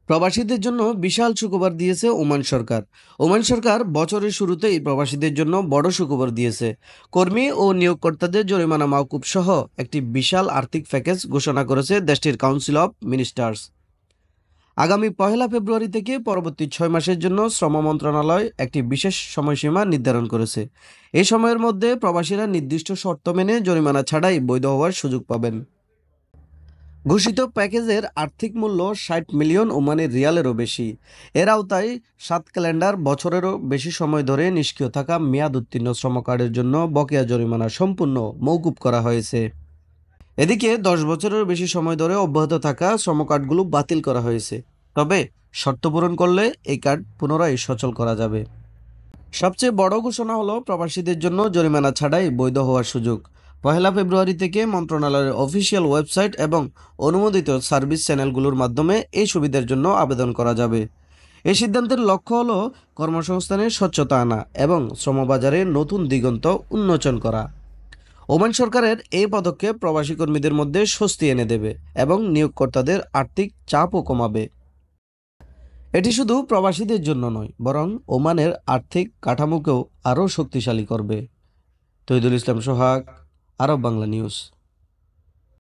প্রবাসীদের জন্য বিশাল সুখবর দিয়েছে ওমান সরকার। ওমান সরকার বছরের শুরুতেই প্রবাসীদের জন্য বড় সুখবর দিয়েছে। কর্মী ও নিয়োগকর্তাদের জরিমানা মওকুফ সহ একটি বিশাল আর্থিক প্যাকেজ ঘোষণা করেছে দেশটির কাউন্সিল অব মিনিস্টার্স। আগামী 1 ফেব্রুয়ারি থেকে পরবর্তী 6 মাসের জন্য শ্রম মন্ত্রণালয় একটি বিশেষ সময়সীমা নির্ধারণ করেছে। এই সময়ের মধ্যে প্রবাসীরা নির্দিষ্ট শর্ত মেনে জরিমানা ছাড়াই বৈধ হওয়ার সুযোগ পাবেন। ঘোষিত প্যাকেজের আর্থিক মূল্য ৬০ মিলিয়ন ওমানি রিয়ালেরও বেশি। এর আওতায় ৭ ক্যালেন্ডার বছরেরও বেশি সময় ধরে নিষ্ক্রিয় থাকা মেয়াদ উত্তীর্ণ শ্রম কার্ডের জন্য বকেয়া জরিমানা সম্পূর্ণ মওকুফ করা হয়েছে। এদিকে ১০ বছরেরও বেশি সময় ধরে অব্যাহত থাকা শ্রম কার্ডগুলো বাতিল করা হয়েছে। তবে শর্ত পূরণ করলে এই কার্ড পুনরায় সচল করা যাবে। সবচেয়ে বড় ঘোষণা হলো প্রবাসীদের জন্য জরিমানা ছাড়াই বৈধ হওয়ার সুযোগ। 1 ফেব্রুয়ারি থেকে মন্ত্রণালয়ের অফিসিয়াল ওয়েবসাইট এবং অনুমোদিত সার্ভিস চ্যানেলগুলোর মাধ্যমে এই সুবিধার জন্য আবেদন করা যাবে। এই সিদ্ধান্তের লক্ষ্য হলো কর্মসংস্থানে স্বচ্ছতা আনা এবং শ্রমবাজারে নতুন দিগন্ত উন্মোচন করা। ওমান সরকারের এই পদক্ষেপ প্রবাসী কর্মীদের মধ্যে স্বস্তি এনে দেবে এবং নিয়োগকর্তাদের আর্থিক চাপও কমাবে। এটি শুধু প্রবাসীদের জন্য নয়, বরং ওমানের আর্থিক কাঠামোকেও আরও শক্তিশালী করবে। তৈদুল ইসলাম সোহাগ, আরব বাংলা নিউজ।